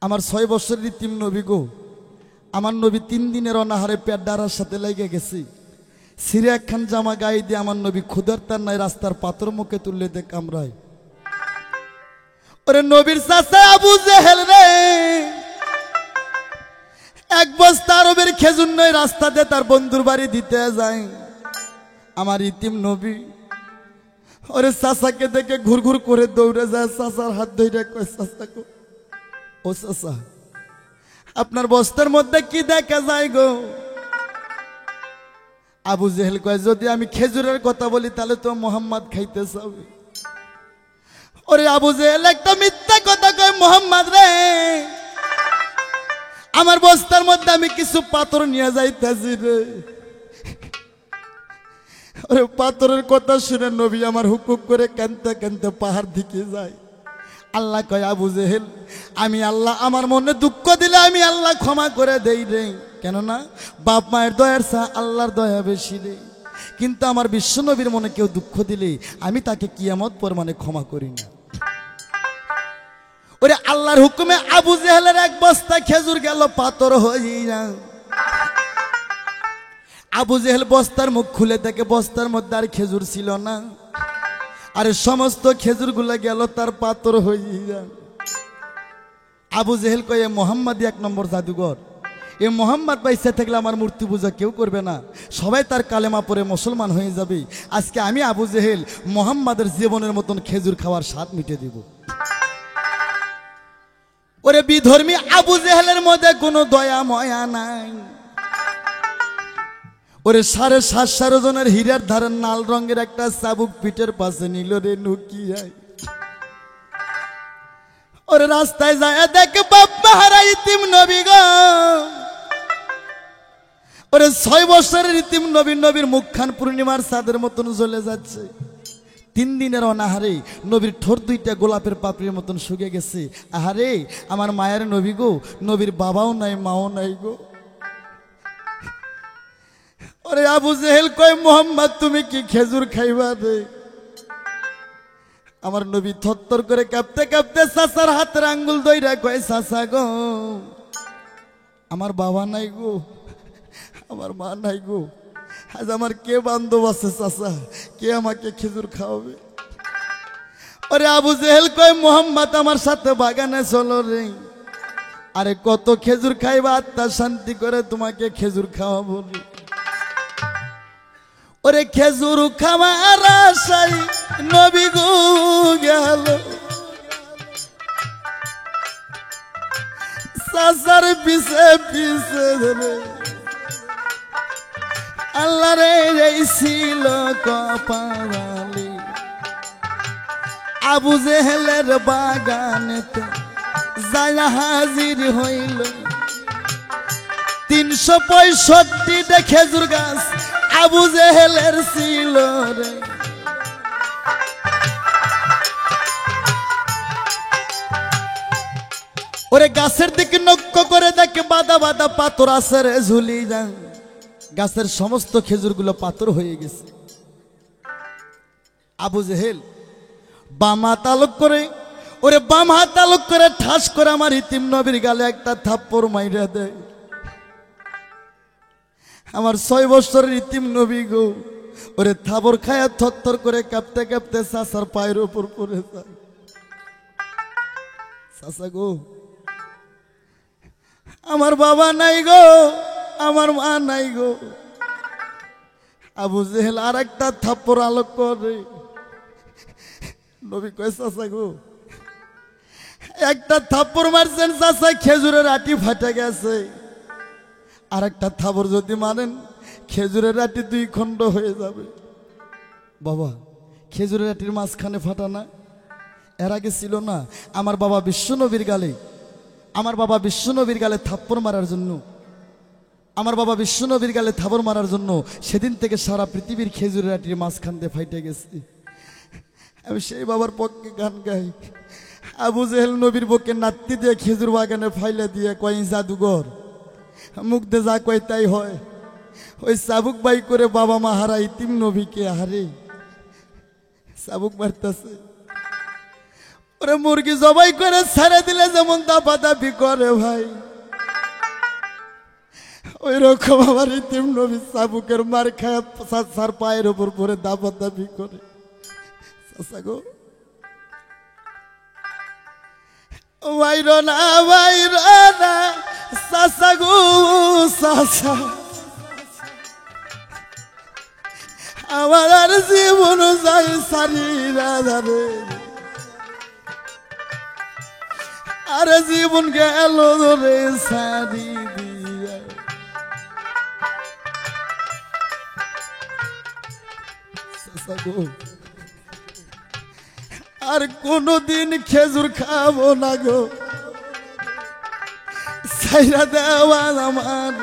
আমার 6 বছরের ইতিম নবী গো, আমার নবী 3 দিনের অনাহারে পেট ডারার সাথে লেগে গেছে। সিরে একখান জামা গায়ে দিয়ে আমার নবী ক্ষুধার তার নাই রাস্তার পাথর মুখে তুললে দে কামড়ায়। ওরে নবীর চাচা আবু জেহেল রে, এক বস্তা আরবের খেজুর নয় রাস্তাতে তার বন্ধুর বাড়ি দিতে যায়। আমার ইতিম নবী ওরে চাচাকে দেখে ঘুর ঘুর করে দৌড়ে যায়। চাচার হাত ধরে কয়, চাচা গো, ও চাচা আপনার বস্তার মধ্যে কি দেখা যায় গো? আবু জেহেল কয়, যদি আমি খেজুরের কথা বলি তাহলে তো মোহাম্মদ খাইতে চাবে। ওরে আবু জেহেল একটা মিথ্যা কথা কয়, মোহাম্মদ রে আমার বস্তার মধ্যে আমি কিছু পাথর নিয়ে যাইতেছি রে। ওরে পাথরের কথা শুনে নবী আমার হুকুক করে কানতে কানতে পাহাড় দিকে যায়। আল্লাহ কয়, আবু জেহেল আমি আল্লাহ আমার মনে দুঃখ দিলে আমি আল্লাহ ক্ষমা করে দেই রে, কেননা বাপ মায়ের দয়ার চা আল্লাহর দয়া বেশি রে। কিন্তু আমার বিশ্ব নবীর মনে কেউ দুঃখ দিলে আমি তাকে কিয়ামত পরমানে ক্ষমা করি না। ওরে আল্লাহর হুকুমে আবু জেহেলের এক বস্তা খেজুর গেল পাথর হয়ে না। আবু জেহেল বস্তার মুখ খুলে দেখে বস্তার মধ্যে আর খেজুর ছিল না, আরে সমস্ত খেজুরগুলো গেল তার পাথর হয়ে যায়। আবু জেহেল কয়ে, মোহাম্মদ 1 নম্বর জাদুঘর, এ মোহাম্মদ বাইসা থাকলে আমার মূর্তি পূজা কেউ করবে না, সবাই তার কালেমা পড়ে মুসলমান হয়ে যাবে। আজকে আমি আবু জেহেল মোহাম্মদের জীবনের মতন খেজুর খাওয়ার স্বাদ মিটে দেব। ওরে বিধর্মী আবু জেহেলের মধ্যে কোনো দয়া ময়া নাই। ওরে 7.5 জনের হীরার ধারের লাল রঙের একটা চাবুক পিঠের পাশে নিল রে নুকিয়ায়। ওরে রাস্তায় যায় দেখে বাপ মাহারা ইতিম নবী গো। ওরে 6 বছরের ইতিম নবী, নবীর মুখখান পূর্ণিমার চাঁদের মতন জ্বলে যাচ্ছে। 3 দিনের অনাহারে নবীর ঠোঁট 2টা গোলাপের পাপড়ির মতন শুকে গেছে। আহারে আমার মায়ের নবী গো, নবীর বাবাও নাই মাও নাই গো। ওরে আবু জেহেল কয়, মোহাম্মদ তুমি কি খেজুর খাইবা রে? আমার নবী থরথর করে কাঁপতে কাঁপতে চাচার হাতের আঙ্গুল ধইরা কয়, চাচা গো আমার বাবা নাই গো, আমার মা নাই গো, আজ আমার কে বান্ধব আছে চাচা, কে আমাকে খেজুর খাওয়াবে? ওরে আবু জেহেল কয়, মোহাম্মদ আমার সাথে বাগানে চলো রে, আরে কত খেজুর খাইবা, আত্মা শান্তি করে তোমাকে খেজুর খাওয়াবো রে। ওরে খেজুর খাওয়ার আশায় নবী গো গেল চাচার পিছে পিছে রে। আল্লাহ রে এই ছিল কপালে আবু জেহেলের বাগানেতে যায় হাজির হইল 365টা খেজুর গাছ আবু জেহেলের ছিল রে। ওরে গাছের দিকে লক্ষ্য করে দেখে বাদা বাদা পাথর আছে রে ঝুলি যায়। গাছের সমস্ত খেজুরগুলো পাথর হয়ে গেছে। আবু জেহেল বাম হাত আলোক করে, ওরে বাম হাত আলোক করে ঠাস করে আমার ইতিম নবীর গালে একটা থাপ্পড় মাইরা দেয়। আমার 6 বছরের ইতিম নবী গো, ওরে থাবর খায়া থরথর করে কাঁপতে কাঁপতে চাচার পায়ের উপর পড়ে যায়। চাচা গো আমার বাবা নাই গো, আমার মা নাই গো। আবু জেহেল আর একটা থাপ্পড় আলোক করে। নবী কয়, চাচা গো একটা থাপ্পড় মারছেন চাচা, খেজুরের আটি ফাটে গেছে, আর একটা থাপ্পড় যদি মারেন খেজুরের আটি 2 খণ্ড হয়ে যাবে। বাবা খেজুরের আটির মাঝখানে ফাটা না, এর আগে ছিল না? আমার বাবা বিশ্বনবীর গালে, আমার বাবা বিশ্বনবীর গালে থাপ্পড় মারার জন্য, আমার বাবা বিশ্বনবীর গালে থাপ্পড় মারার জন্য সেদিন থেকে সারা পৃথিবীর খেজুরের আটির মাঝখান দিয়ে ফাইটে গেছে। আমি সেই বাবার পক্ষে গান গাই। আবু জেহেল নবীর পক্ষে নাতি দিয়ে খেজুর বাগানে ফাইলে দিয়ে কয়, জাদুঘর মুখ দিয়ে যা কয় তাই হয়। ওই চাবুক বাই করে বাবা মা হারা ইতিম নবীকে হারে চাবুক মারতেছে। ওরে মুরগি জবাই করে ছেড়ে দিলে যেমন দাপাদাপি করে ভাই, ওই রকম আমার ইতিম নবী চাবুকের মার খায় চাচার পায়ের উপর পরে দাপাদাপি করে। চাচা গো বাইরো না চাচা গো চাচা, আমার আর জীবন যাই সারি রাধারে, আরে জীবন গেল রে সারি দিয়া। চাচা গো আর কোনদিন খেজুর খাবো না গো, সাইরা দেওয়া আমার,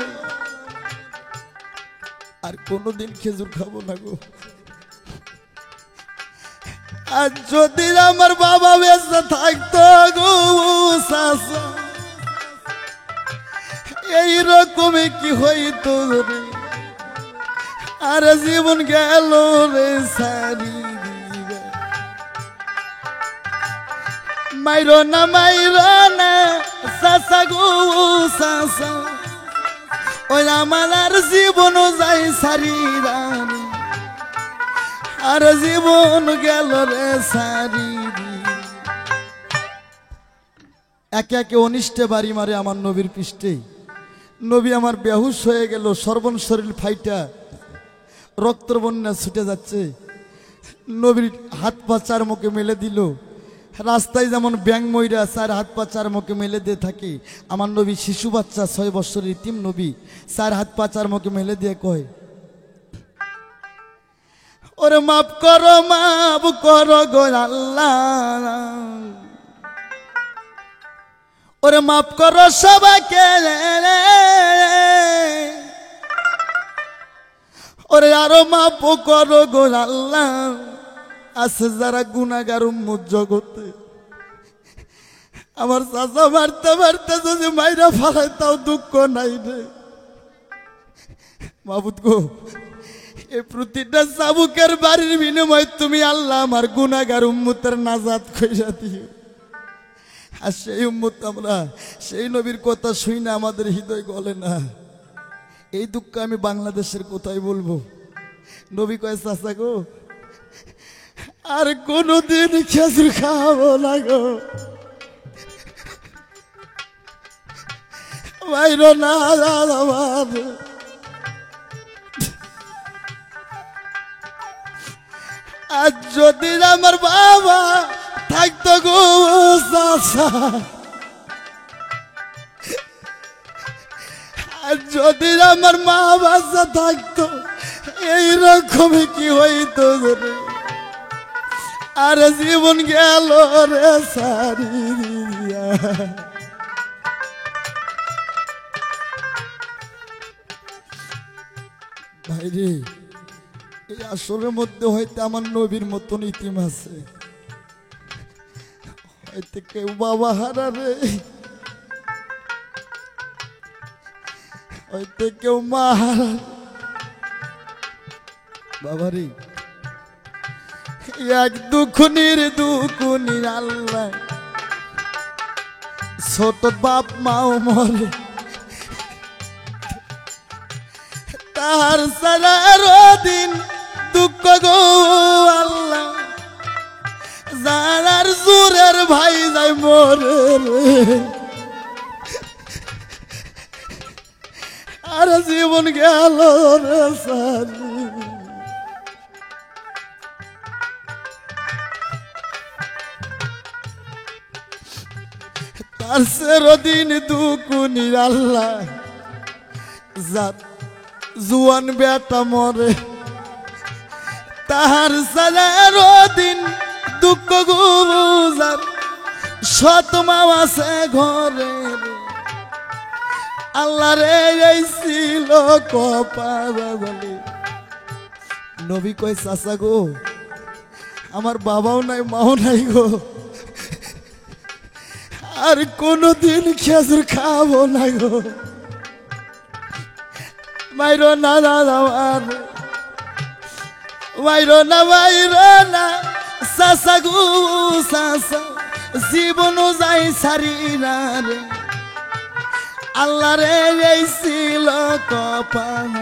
আর কোনদিন খেজুর খাবো না গো। আর যদি আমার বাবা বেঁচে থাকতো গো চাচা, এইরকমই কি হইতো রে, আর জীবন গেল রে সারি। মাইরো না চাচা গো চাচা, ওই আমার আর জীবন যাই সারি রানী, আর জীবন গেল রে সারি। একে একে অনিষ্টে বাড়ি মারে আমার নবীর পৃষ্ঠে। নবী আমার বেহুশ হয়ে গেল, সর্বন শরীর ফাইটা রক্তর বন্যা ছুটে যাচ্ছে। নবীর হাত পা চার মুখে মেলে দিল, রাস্তায় যেমন ব্যাং ময়রা চার হাত পা চার মুখে মেলে দিয়ে থাকে, আমার নবী শিশু বাচ্চা 6 বছরের ইতিম নবী চার হাত পা চার মুখে মেলে দিয়ে কয়, ওরে মাফ করো গো আল্লাহ, ওরে মাফ করো সবাইকে, ওরে আরো মাফ করো গো আল্লাহ, আছে যারা গুনাহগার উম্মত জগতে। আমার চাচা মারতে মারতে যদি মাইরা ফালাই তাও দুঃখ নাই রে মাবুদ গো। এই প্রতিটা চাবুকের বাড়ির বিনিময়ে তুমি আল্লাহ আমার গুনাহগার উম্মতের নাজাত কইরা দিও। আর সেই উম্মত আমরা সেই নবীর কথা শুই না, আমাদের হৃদয় গলে না। এই দুঃখ আমি বাংলাদেশের কোথায় বলবো। নবী কয় চাচা গো আর কোনদিন খেজুর খাবো না গো, বাইরো না আমার। আর যদি আমার বাবা থাকতো গো চাচা, আর যদি আমার মা বাচ্চা থাকতো, এইরকমই কি হইতো রে, আর জীবন গেল রে সারি দিয়া। ভাইরে এই আসরের মধ্যে হয়তো আমার নবীর মতন ইতিম আছে, হয়তো কেউ বাবা হারা রে, হয়তো কেউ মা হারা। বাবারে এক দুখনির আল্লাহ, ছোট বাপ মাও মরে, তার সারার দিন দুঃখ গো আল্লাহ, যার জোরের ভাই যাই মরে রে, আর জীবন গেল রে সারি। তার সেরদিন দুকুনি আল্লাহ, যার জুয়ান বেটা মরে, তাহার সারারো দিন দুঃখ গুজার, সৎ মা আছে ঘরে, আল্লাহ রে এই ছিল কপালে। নবী কয় চাচা গো আমার বাবাও নাই মাও নাই গো, আর কোনদিন খেজুর খাবো না গো, মাইরো না আমার, মাইরো না চাচা গো চাচা, জীবন যাই সারি না রে আল্লাহ রে এই ছিল কপাল।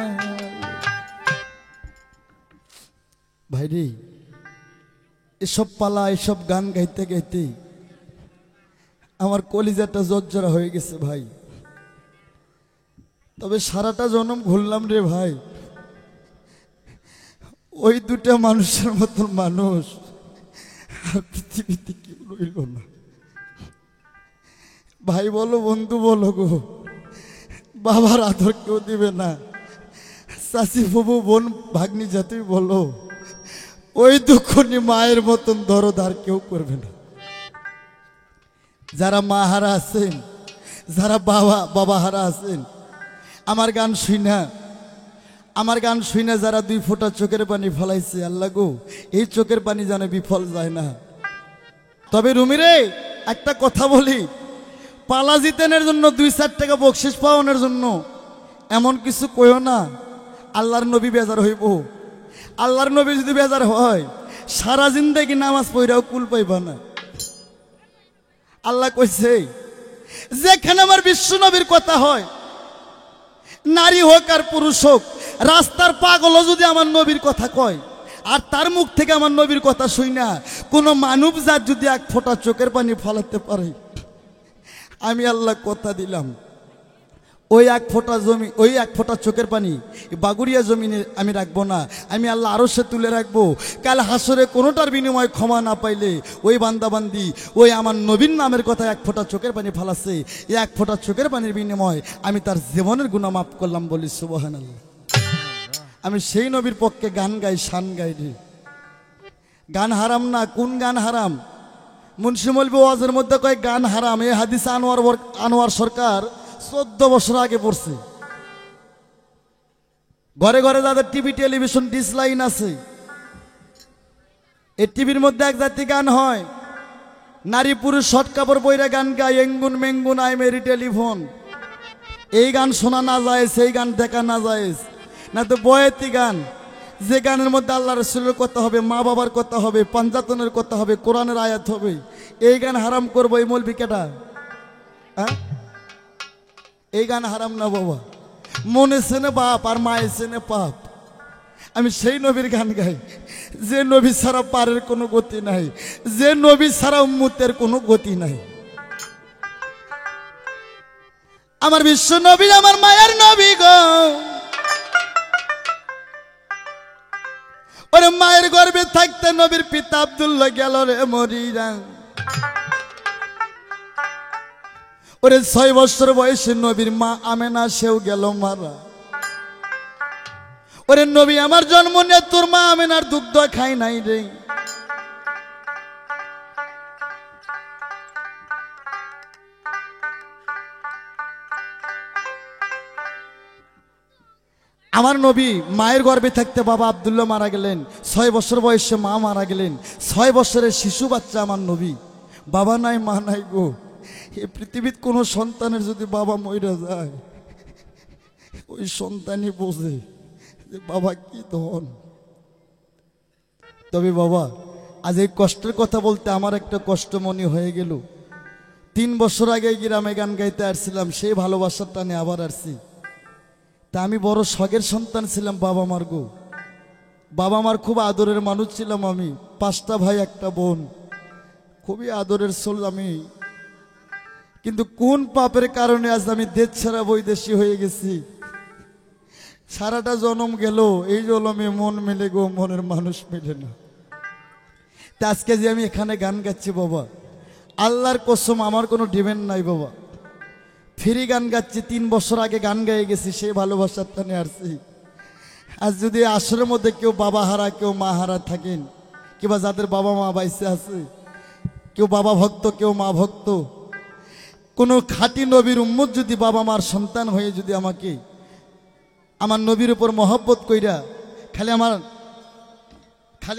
ভাইরে এসব পালা এসব গান গাইতে গাইতে আমার কলিজাটা জর্জরা হয়ে গেছে ভাই। তবে সারাটা জন্ম ঘুরলাম রে ভাই, ওই দুটা মানুষের মতন মানুষ আর পৃথিবীতে কেউ রইল না। ভাই বলো বন্ধু বলো গো, বাবার আদর কেউ দিবে না, চাচি ফুবু বোন ভাগ্নি জাতি বলো, ওই দুঃখনি মায়ের মতন দরদ আর কেউ করবে না। যারা মা হারা আছেন, যারা বাবা হারা আছেন, আমার গান শুই না যারা 2 ফোঁটা চোখের পানি ফলাইছে, আল্লাহ গো এই চোখের পানি যেন বিফল যায় না। তবে রুমিরে একটা কথা বলি, পালা জিতেনের জন্য 2-4 টাকা বকশিস পাওয়ানোর জন্য এমন কিছু কইও না, আল্লাহর নবী বেজার হইব। আল্লাহর নবী যদি বেজার হয় সারা জিন্দেগি নামাজ পড়াও কুল পাইবা না। আল্লাহ কইছে যেখানে আমার বিশ্ব নবীর কথা হয়, নারী হোক আর পুরুষ হোক, রাস্তার পাগলও যদি আমার নবীর কথা কয় আর তার মুখ থেকে আমার নবীর কথা শুই না কোনো মানব জাত যদি 1 ফোঁটা চোখের পানি ফলাতে পারে, আমি আল্লাহ কথা দিলাম ওই 1 ফোঁটা জমি, ওই 1 ফোঁটা চোখের পানি বাগুড়িয়া জমিনে আমি রাখবো না, আমি আল্লাহ আরো সে তুলে রাখবো। কাল হাসরে কোনোটার বিনিময়ে ক্ষমা না পাইলে ওই বান্দাবান্দি ওই আমার নবীর নামের কথা 1 ফোঁটা চোখের পানি ফালাচ্ছে, এই 1 ফোঁটা চোখের পানির বিনিময়ে আমি তার জীবনের গুনাহ মাফ করলাম বলি সুবহানাল্লাহ। আমি সেই নবীর পক্ষে গান গাই, শান গাই রে। গান হারাম না? কোন গান হারাম? মুন্সি মৌলভী ওয়াজের মধ্যে কয় গান হারাম। এই হাদিস আনোয়ার সরকার 14 বছর আগে পড়ছে। ঘরে ঘরে যাদের টিভি টেলিভিশন ডিসলাইন আছে, এই টিভির মধ্যে এক জাতি গান হয়, নারী পুরুষ শর্ট কাপড় পইরা গান গায়, এঙ্গুন মেঙ্গুন আই মেরি টেলিফোন। এই গান শোনা না যায়, সেই গান দেখা না যায়, না তো বয়াতি গান, যে গানের মধ্যে আল্লাহ রাসূলের কথা হবে, মা বাবার কথা হবে, পাঞ্জাতনের কথা হবে, কোরআনের আয়াত হবে, এই গান হারাম করবো এই মৌলভী কেটা? হ্যাঁ, এই গান হারাম না বাবা। মনে চেনে বাপ আর মায়ে চেনে পাপ। আমি সেই নবীর গান গাই যে নবী ছাড়া পারের কোনো গতি নাই, যে নবী ছাড়া উম্মতের কোনো গতি নাই। আমার বিশ্ব নবী আমার মায়ের নবী গো, ওরে মায়ের গর্ভে থাকতে নবীর পিতা আব্দুল্লাহ গেল রে মরিরা। ওরে 6 বছর বয়সে নবীর মা আমেনা সেও গেল মারা। ওরে নবী আমার জন্ম নিয়ে তোর মা আমেনার দুগ্ধ খাই নাই রে। আমার নবী মায়ের গর্ভে থাকতে বাবা আব্দুল্লাহ মারা গেলেন, 6 বছর বয়সে মা মারা গেলেন। 6 বছরের শিশু বাচ্চা আমার নবী, বাবা নাই মা নাই গো। এই পৃথিবীর কোনো সন্তানের যদি বাবা মইরা যায়, ওই সন্তানই বোঝে যে বাবা কি ধন। তবে বাবা আজ এই কষ্টের কথা বলতে আমার একটা কষ্ট মনে হয়ে গেল। 3 বছর আগে গ্রামে গান গাইতে আসছিলাম, সেই ভালোবাসার টানে আবার আসছি। তা আমি বড় শখের সন্তান ছিলাম বাবা মার গো। বাবা মার খুব আদরের মানুষ ছিলাম আমি। 5টা ভাই 1টা বোন, খুবই আদরের ছিল আমি। কিন্তু কোন পাপের কারণে আজ আমি দেশ ছাড়া বৈদেশি হয়ে গেছি। সারাটা জনম গেল, এই জলমে মন মেলে গো, মনের মানুষ মেলে না। তা আজকে যে আমি এখানে গান গাচ্ছি বাবা, আল্লাহর কসম আমার কোনো ডিমান্ড নাই বাবা, ফ্রি গান গাচ্ছি। 3 বছর আগে গান গায়ে গেছি, সেই ভালোবাসার টানে আসছি। আজ যদি আসরের মধ্যে কেউ বাবা হারা কেউ মা হারা থাকেন, কিংবা যাদের বাবা মা বাইসে আছে, কেউ বাবা ভক্ত কেউ মা ভক্ত, কোনো খাঁটি নবীর উম্মত যদি বাবা মার সন্তান হয়ে যদি আমাকে আমার নবীর উপর মহব্বত কইরা খালি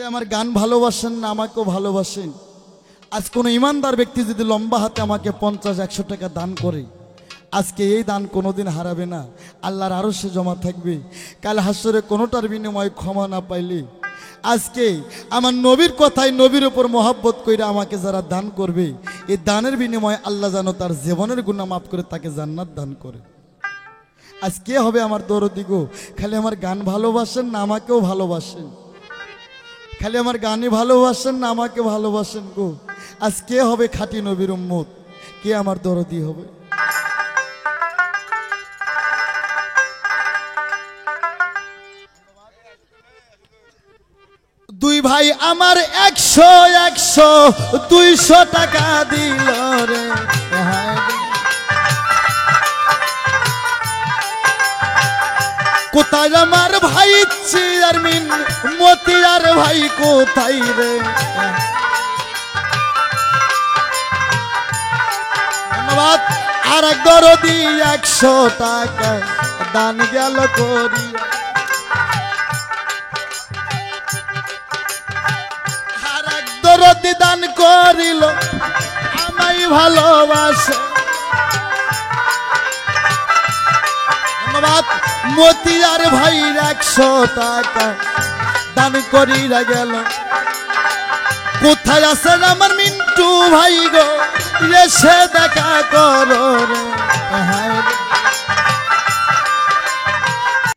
আমার গান ভালোবাসেন না, আমাকেও ভালোবাসেন। আজ কোনো ইমানদার ব্যক্তি যদি লম্বা হাতে আমাকে 50-100 টাকা দান করে, আজকে এই দান কোনোদিন হারাবে না, আল্লাহর আরশে জমা থাকবে। কাল হাসরে কোনোটার বিনিময়ে ক্ষমা না পাইলে আজকে আমার নবীর কথায় নবীর উপর মহব্বত কইরা আমাকে যারা দান করবে, এই দানের বিনিময়ে আল্লাহ যেন তার জীবনের গুনাহ মাফ করে তাকে জান্নাত দান করে। আজ কে হবে আমার দরদি গো? খালি আমার গান ভালোবাসেন না আমাকেও ভালোবাসেন? খালি আমার গানই ভালোবাসেন না আমাকে ভালোবাসেন গো? আজ কে হবে খাঁটি নবীর উম্মত? কে আমার দরদি হবে? দুই ভাই আমার 100 টাকা দিল রে। কোথায় আমার ভাই চেয়ারম্যান মতিয়ার ভাই কোথায় রে? ধন্যবাদ। আর এক দরদি 100 টাকা দান গেল করি। আর এক দরদি দান করিল আমায় ভালোবাসে। ধন্যবাদ। মতিয়ার ভাই 100 টাকা দান করিয়া গেল। কোথায় আছেন আমার মিন্টু ভাই গো? এসে দেখা করো রে।